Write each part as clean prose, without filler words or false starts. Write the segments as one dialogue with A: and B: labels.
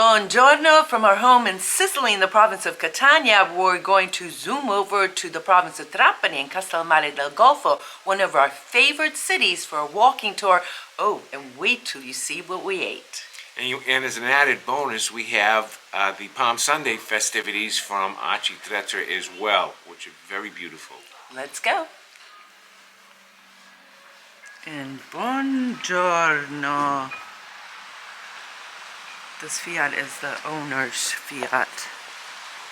A: Buongiorno from our home in Sicily in the province of Catania. We're going to zoom over to the province of Trapani in Castellammare del Golfo, one of our favorite cities for a walking tour. Oh, and wait till you see what we ate.
B: And as an added bonus, we have the Palm Sunday festivities from AciTrezza as well, which are very beautiful.
A: Let's go. And buongiorno. This Fiat is the owner's Fiat.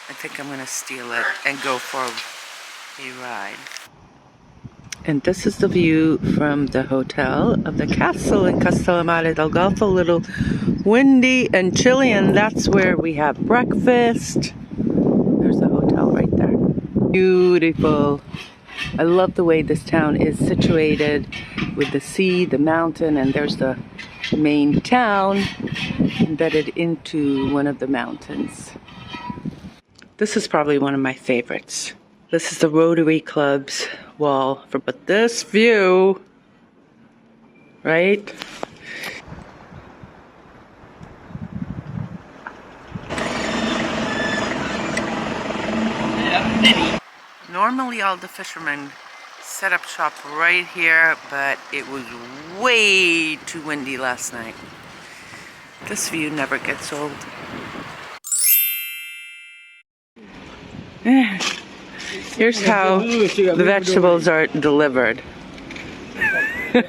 A: I think I'm going to steal it and go for a ride. And this is the view from the hotel of the castle in Castellammare del Golfo. A little windy and chilly, and that's where we have breakfast. There's the hotel right there. Beautiful. I love the way this town is situated with the sea, the mountain, and there's the main town embedded into one of the mountains. This is probably one of my favorites. This is the Rotary Club's wall, but this view, right? Normally all the fishermen set up shop right here, but it was way too windy last night. This view never gets old. Here's how the vegetables are delivered. Here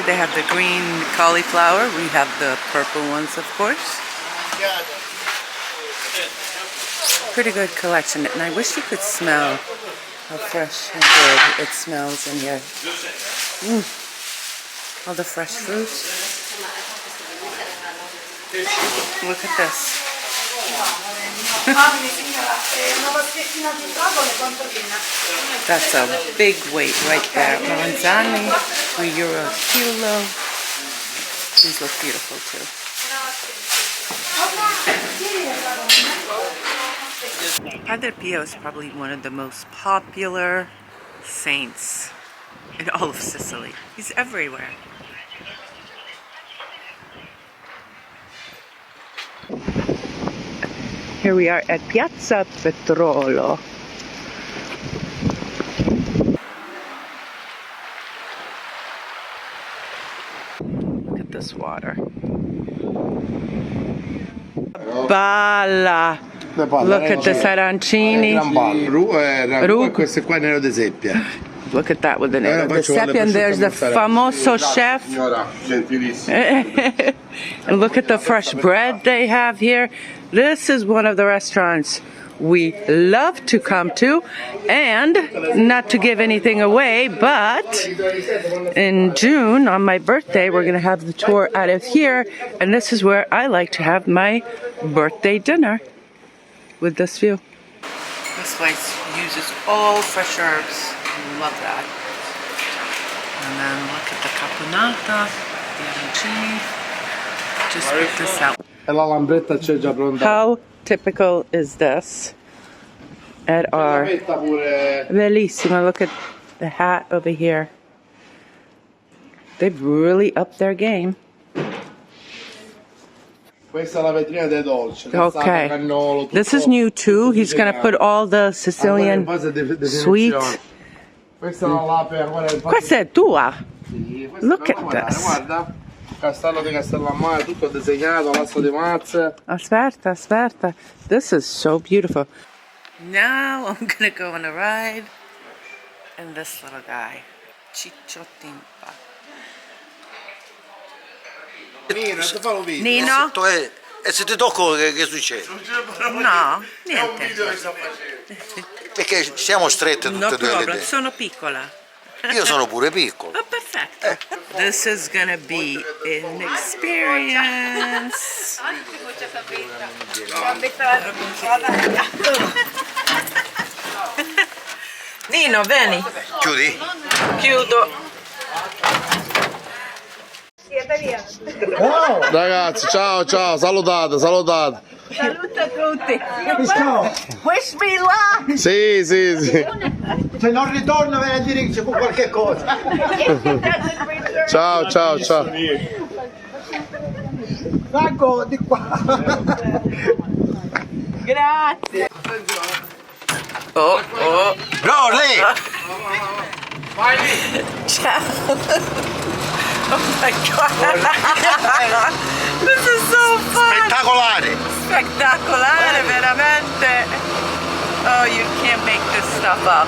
A: they have the green cauliflower. We have the purple ones, of course. Pretty good collection, and I wish you could smell how fresh and good it smells in here. All the fresh fruits. Look at this. That's a big weight right there. Manzani, €3 a kilo. These look beautiful too. Padre Pio is probably one of the most popular saints in all of Sicily. He's everywhere. Here we are at Piazza Petrolo. Look at this water. Balla! Look at this arancini.
C: Questo qua è nero di seppia.
A: Look at that with the nero di seppia, and there's the famoso chef. And look at the fresh bread they have here. This is one of the restaurants we love to come to, and not to give anything away, but in June on my birthday we're going to have the tour out of here, and this is where I like to have my birthday dinner with this view. This place uses all fresh herbs. Love that. And then look at the caponata, the arancini. Just pick this out. How typical is this at our bellissima? Look at the hat over here. They've really upped their game. Okay, this is new too. He's going to put all the Sicilian sweet. Questa è tua. Look at this.
C: Castello di Castellammare, tutto disegnato, lasso di mazze.
A: Aspetta, aspetta. This is so beautiful. Now I'm going to go on a ride. And this little guy, Ciccio Timpa. Nino?
D: E se ti tocco che succede?
A: No, niente.
D: Perché siamo strette tutte e due le idee.
A: Sono piccola.
D: Io sono pure piccolo.
A: Oh, perfetto. This is gonna be an experience. Nino, vieni.
D: Chiudi?
A: Chiudo.
C: Ragazzi, ciao, ciao, salutate, salutate.
A: Saluta tutti. Wish me luck.
C: Sì, sì, sì.
E: Se non ritorno vai a dire che c'è qualche cosa.
C: Ciao, ciao, ciao.
E: Franco, di qua.
A: Grazie. Oh, oh.
D: No, lei!
A: Ciao. Oh my god. This is so fun.
D: Spettacolare!
A: Spettacolare, veramente. Oh, you can't make this stuff up.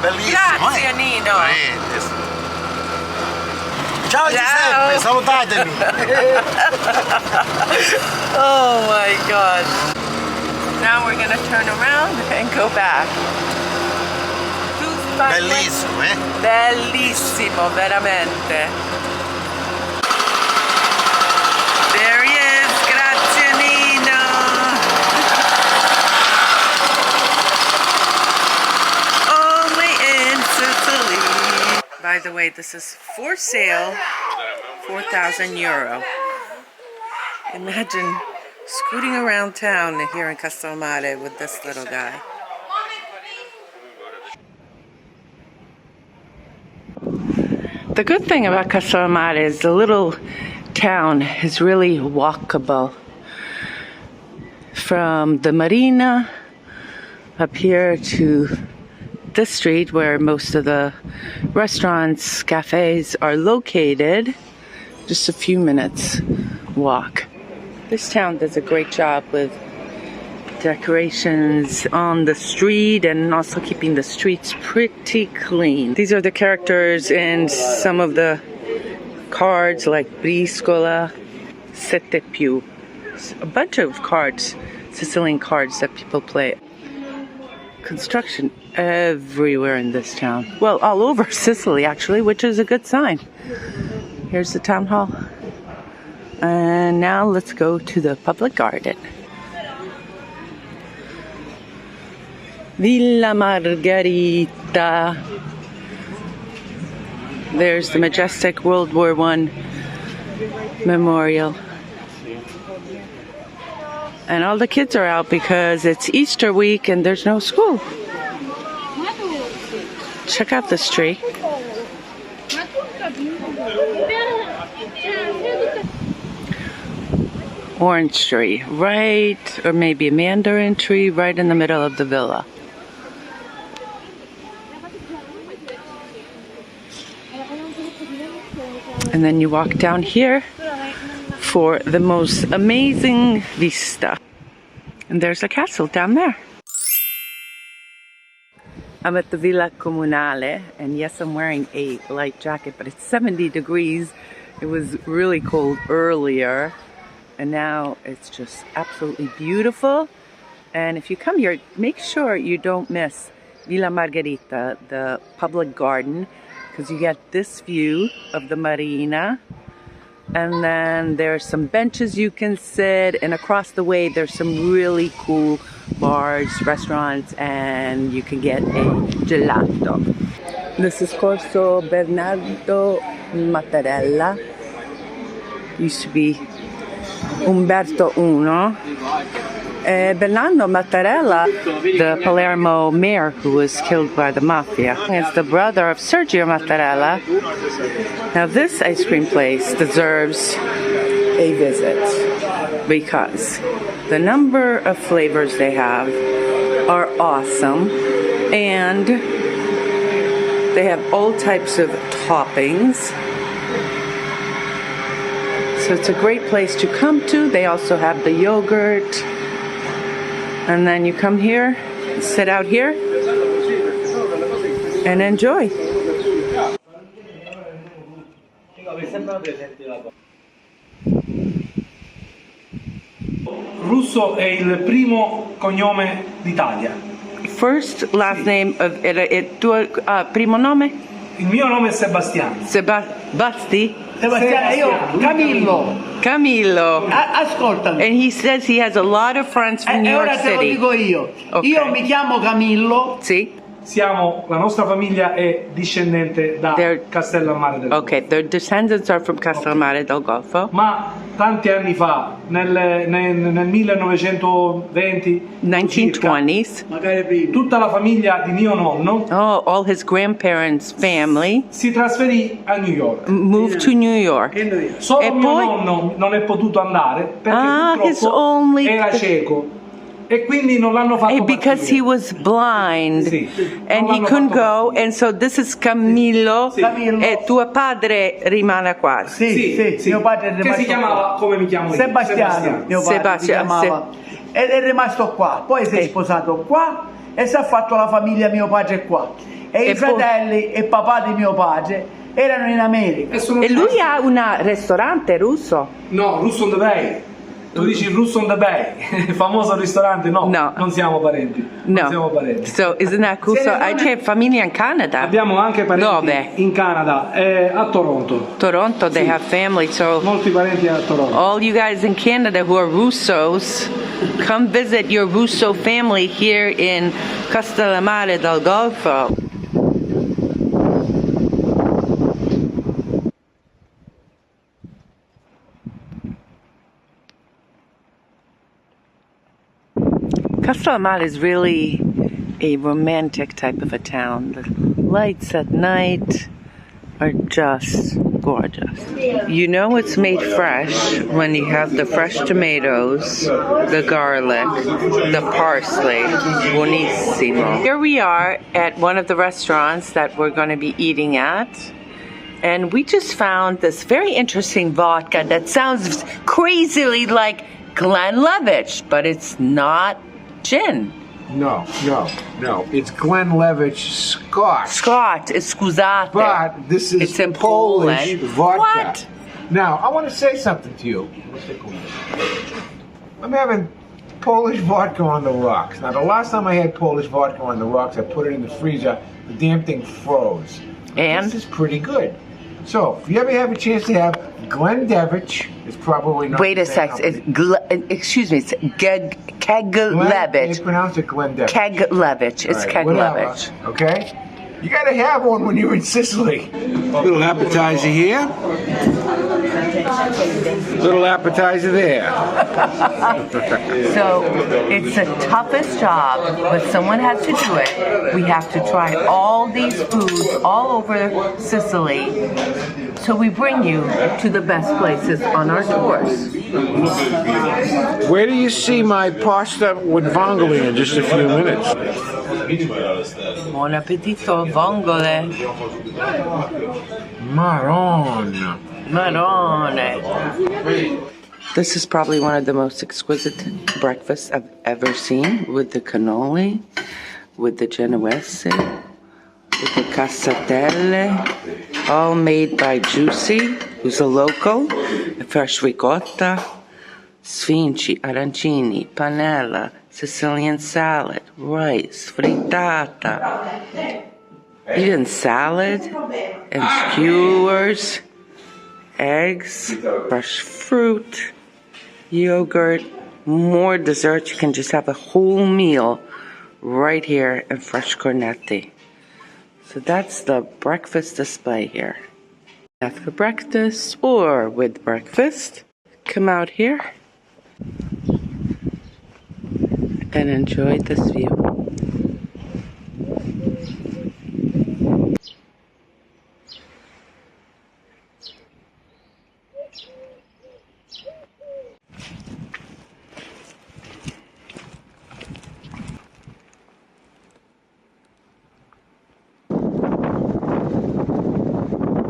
D: Bellissimo!
A: Grazie, Nino.
D: Ciao Giuseppe, salutatemi!
A: Oh my gosh. Now we're gonna turn around and go back.
D: Bellissimo, eh?
A: Bellissimo, veramente. There he is, grazie Nino. Only in Sicily. By the way, this is for sale, 4,000 euro. Imagine scooting around town here in Castellammare with this little guy. The good thing about Castellammare is the little town is really walkable. From the Marina up here to this street where most of the restaurants, cafes are located, just a few minutes walk. This town does a great job with decorations on the street and also keeping the streets pretty clean. These are the characters in some of the cards like Briscola, Sette Più. A bunch of cards, Sicilian cards that people play. Construction everywhere in this town. Well, all over Sicily actually, which is a good sign. Here's the town hall. And now let's go to the public garden. Villa Margarita. There's the majestic World War I memorial. And all the kids are out because it's Easter week and there's no school. Check out this tree. Orange tree, right, or maybe a mandarin tree right in the middle of the villa. And then you walk down here for the most amazing vista. And there's a castle down there. I'm at the Villa Comunale, and yes, I'm wearing a light jacket, but it's 70 degrees. It was really cold earlier, and now it's just absolutely beautiful. And if you come here, make sure you don't miss Villa Margarita, the public garden, because you get this view of the Marina, and then there's some benches you can sit, and across the way there's some really cool bars, restaurants, and you can get a gelato. This is Corso Bernardo Mattarella. Used to be Umberto I. Bernardo Mattarella, the Palermo mayor who was killed by the mafia, is the brother of Sergio Mattarella. Now this ice cream place deserves a visit because the number of flavors they have are awesome, and they have all types of toppings. So it's a great place to come to. They also have the yogurt. And then you come here, sit out here, and enjoy.
F: Russo è il primo cognome d'Italia.
A: First, last name of tuo primo nome?
F: Il mio nome è Sebastiano.
A: Basti?
E: Sebastiano, io Camillo.
A: Camillo.
E: Ascoltami.
A: And he says he has a lot of friends from New
E: E
A: York
E: ora te lo
A: City.
E: dico io.
A: Ok.
E: Io mi chiamo Camillo.
A: Sì.
F: la nostra famiglia è discendente da Castellammare del Golfo.
A: Okay, their descendants are from Castellammare del Golfo.
F: Ma tanti anni fa, nel 1920,
A: 1920s.
F: circa, tutta la famiglia di mio nonno
A: All his grandparents' family
F: si trasferì a New York.
A: moved to New York.
F: Solo
A: E
F: mio
A: poi-
F: nonno non è potuto andare perché
A: his
F: purtroppo
A: only-
F: era cieco e quindi non l'hanno fatto
A: Because
F: partire.
A: he was blind
F: Sì.
A: and
F: Non
A: he
F: l'hanno
A: couldn't
F: fatto
A: go, and so this is Camillo,
E: Camillo.
A: e tuo padre rimane qua.
E: Sì, mio padre è
F: che
E: rimasto
F: si chiamava come mi chiamo io?
E: Sebastiano, mio padre
A: Sebastiano,
E: si chiamava. Ed è rimasto qua, poi si è sposato qua e si è fatto la famiglia mio padre qua. E
A: E
E: i fratelli e papà di mio padre erano in America.
A: E lui ha un ristorante russo?
F: No, Russo on the Bay. Tu dici Russo on the Bay, il famoso ristorante? No,
A: No.
F: non siamo parenti. Non siamo parenti.
A: So isn't that cool? So c'è famiglia in Canada.
F: Abbiamo anche parenti
A: Dove?
F: in Canada, a Toronto.
A: Toronto, they
F: Sì.
A: have family, so
F: Molti parenti a Toronto.
A: all you guys in Canada who are Russos, come visit your Russo family here in Castellammare del Golfo. Castellammare is really a romantic type of a town. The lights at night are just gorgeous. You know it's made fresh when you have the fresh tomatoes, the garlic, the parsley. Buonissimo. Here we are at one of the restaurants that we're going to be eating at. And we just found this very interesting vodka that sounds crazily like Glenlivet, but it's not gin.
B: No. It's Glenlivet Scotch.
A: Scotch, scusate.
B: But this is
A: It's in
B: Polish
A: Poland.
B: vodka.
A: What?
B: Now, I want to say something to you. I'm having Polish vodka on the rocks. Now, the last time I had Polish vodka on the rocks, I put it in the freezer. The damn thing froze.
A: And?
B: This is pretty good. So, if you ever have a chance to have Glenlivet, it's probably not.
A: Wait
B: the
A: a
B: same
A: sec. It's
B: company.
A: excuse me. It's
B: They
A: Keglevich.
B: pronounce it Glenlivet.
A: Keglevich. It's
B: All right, whatever,
A: Keglevich.
B: Okay? You gotta have one when you're in Sicily. Little appetizer here. Little appetizer there.
A: So it's the toughest job, but someone has to do it. We have to try all these foods all over Sicily. So we bring you to the best places on our tours.
B: Where do you see my pasta with vongole in just a few minutes?
A: Buon appetito, vongole.
B: Marona.
A: Marone. This is probably one of the most exquisite breakfasts I've ever seen, with the cannoli, with the genovese, with the cassatelle, all made by Juicy, who's a local, fresh ricotta, sfinci, arancini, panella, Sicilian salad, rice, frittata, even salad and skewers, eggs, fresh fruit, yogurt, more dessert. You can just have a whole meal right here in Fresh Cornetti. So that's the breakfast display here. After breakfast or with breakfast, come out here and enjoy this view.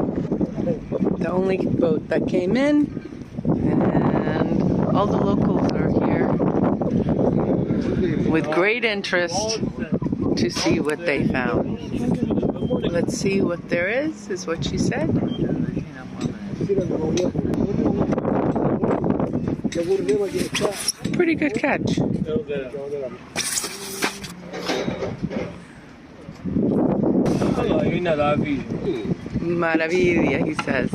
A: The only boat that came in, and all the locals are here with great interest to see what they found. Let's see what there is what she said. Pretty good catch. Maravilla, he says.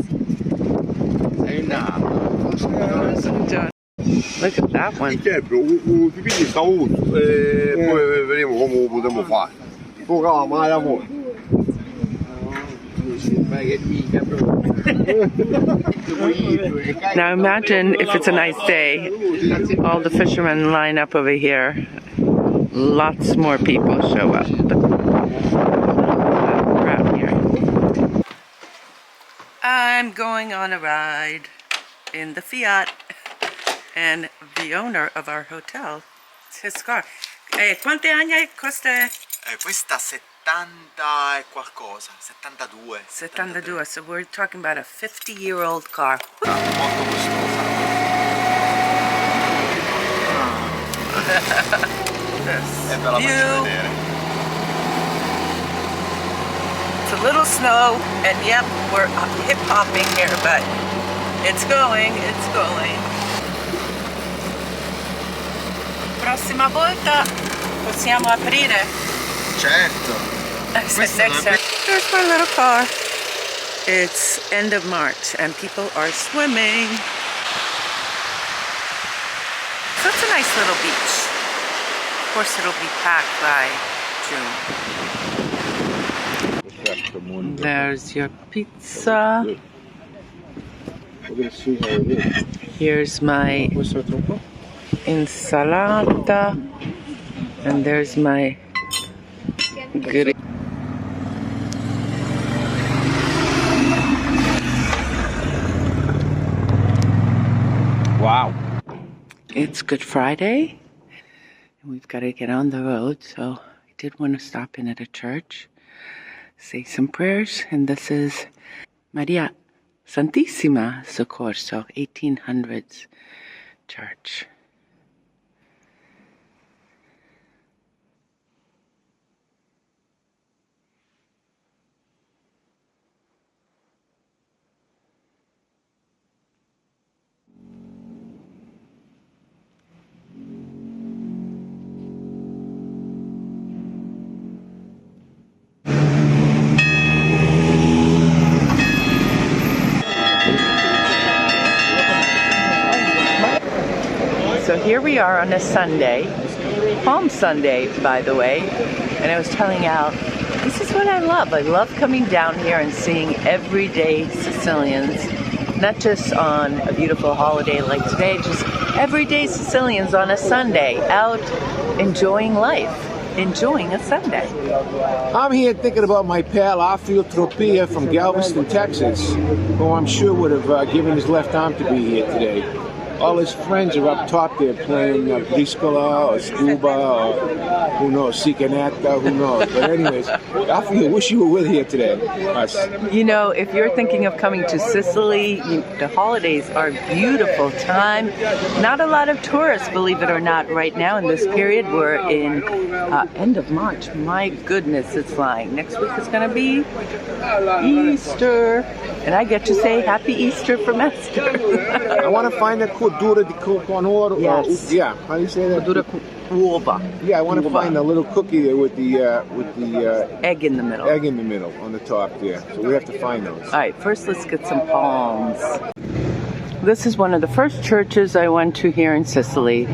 A: Look at that one.
G: Certo, ti pigli sta avuto e poi vedremo come lo potremo fare.
C: Fuga, ma l'amore.
A: Now imagine if it's a nice day, all the fishermen line up over here. Lots more people show up. We're out here. I'm going on a ride in the Fiat, and the owner of our hotel, it's his car. Quanti anni costa?
G: Questa 70 e qualcosa, 72.
A: 72, so we're talking about a 50-year-old car.
G: Molto costosa.
A: This
G: E ve la faccio
A: view.
G: vedere.
A: It's a little snow, and yep, we're hip-hopping here, but it's going, it's going. Prossima volta possiamo aprire.
G: Certo.
A: There's my little car. It's end of March, and people are swimming. So it's a nice little beach. Of course, it'll be packed by June. There's your pizza. Here's my insalata. And there's my goodie.
F: Wow.
A: It's Good Friday. And we've got to get on the road, so I did want to stop in at a church, say some prayers, and this is Maria Santissima Soccorso, 1800s church. So here we are on a Sunday, Palm Sunday, by the way, and I was telling Al, this is what I love. I love coming down here and seeing everyday Sicilians, not just on a beautiful holiday like today, just everyday Sicilians on a Sunday, out enjoying life, enjoying a Sunday.
H: I'm here thinking about my pal AciTrezza from Galveston, Texas, who I'm sure would have given his left arm to be here today. All his friends are up top there playing briscola or scuba or who knows, sicanetta, who knows. But anyways, I wish you were with here today. Us.
A: You know, if you're thinking of coming to Sicily, the holidays are a beautiful time. Not a lot of tourists, believe it or not, right now in this period. We're in end of March. My goodness, it's flying. Next week is going to be Easter. And I get to say Happy Easter from Eszter.
H: I want to find that cordura di coconoro.
A: Yes.
H: Yeah, how do you say that?
A: Cordura uova.
H: Yeah, I want to find a little cookie there with the
A: egg in the middle.
H: Egg in the middle on the top there. So we have to find those.
A: All right, first let's get some palms. This is one of the first churches I went to here in Sicily,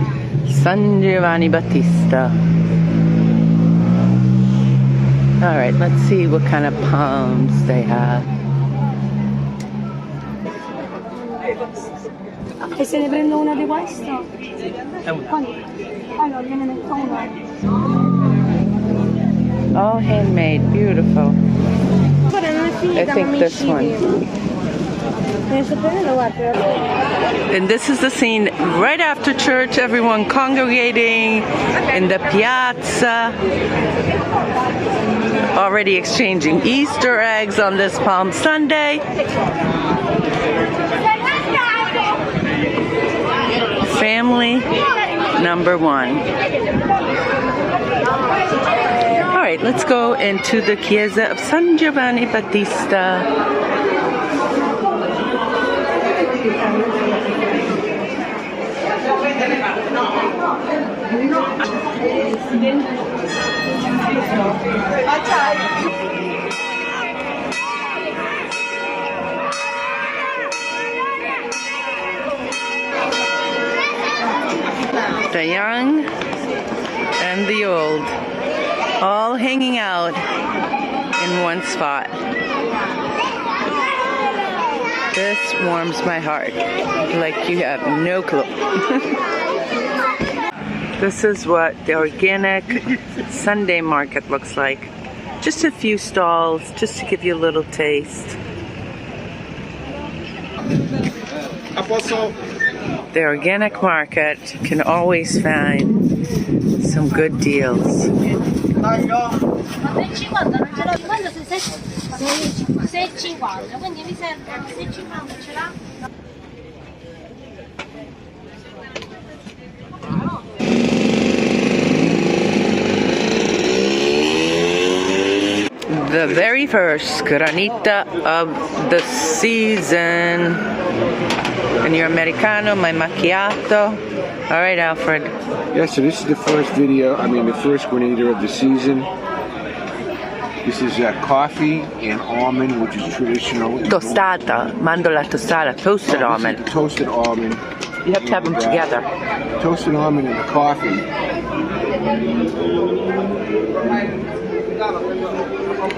A: San Giovanni Battista. All right, let's see what kind of palms they have.
I: E se ne prendo una di questa? Allora gliene metto una.
A: All handmade, beautiful. I think this one. And this is the scene right after church, everyone congregating in the piazza, already exchanging Easter eggs on this Palm Sunday. Family number one. All right, let's go into the Chiesa of San Giovanni Battista. The young and the old. all hanging out in one spot. This warms my heart like you have no clue. This is what the organic Sunday market looks like. Just a few stalls, just to give you a little taste. The organic market can always find some good deals. The very first granita of the season. And your Americano, my macchiato. All right, Alfred.
H: Yeah, so this is the first the first granita of the season. This is coffee and almond, which is traditional.
A: Tostata, mandola tostada, toasted almond.
H: Toasted almond.
A: You have to have them together.
H: Toasted almond and coffee.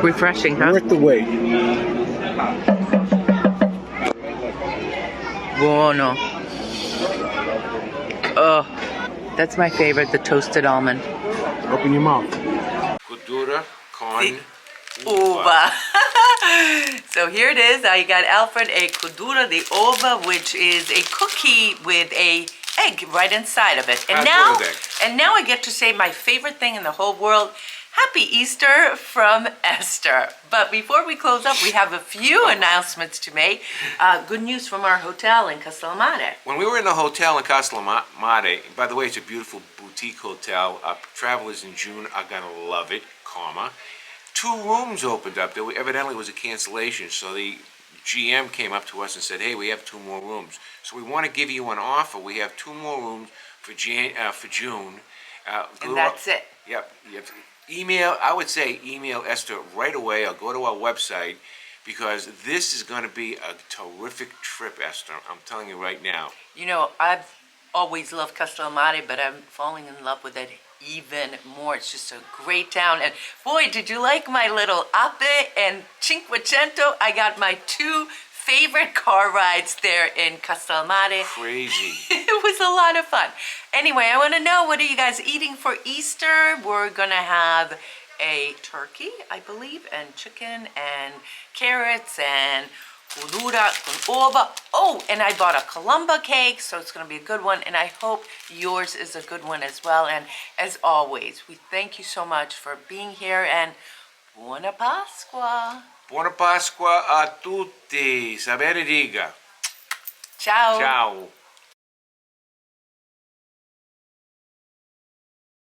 A: Refreshing, huh?
H: Worth the wait.
A: Buono. Oh, that's my favorite, the toasted almond.
H: Open your mouth.
B: Cordura con
A: Uva. So here it is. I got Alfred a cordura de uva, which is a cookie with a egg right inside of it. And now I get to say my favorite thing in the whole world. Happy Easter from Eszter. But before we close up, we have a few announcements to make. Good news from our hotel in Castellammare.
B: When we were in the hotel in Castellammare, by the way, it's a beautiful boutique hotel. Travelers in June are going to love it, 2 rooms opened up. There evidently was a cancellation, so the GM came up to us and said, hey, we have 2 more rooms. So we want to give you an offer. We have 2 more rooms for June.
A: And that's it.
B: Yep. You have to email Eszter right away or go to our website, because this is going to be a terrific trip, Eszter. I'm telling you right now.
A: You know, I've always loved Castellammare, but I'm falling in love with it even more. It's just a great town. And boy, did you like my little Ape and Cinquecento? I got my 2 favorite car rides there in Castellammare.
B: Crazy.
A: It was a lot of fun. Anyway, I want to know, what are you guys eating for Easter? We're going to have a turkey, I believe, and chicken and carrots and cordura con uva. Oh, and I bought a Columba cake, so it's going to be a good one. And I hope yours is a good one as well. And as always, we thank you so much for being here, and Buona Pasqua.
B: Buona Pasqua a tutti. Sa benedica.
A: Ciao.
B: Ciao.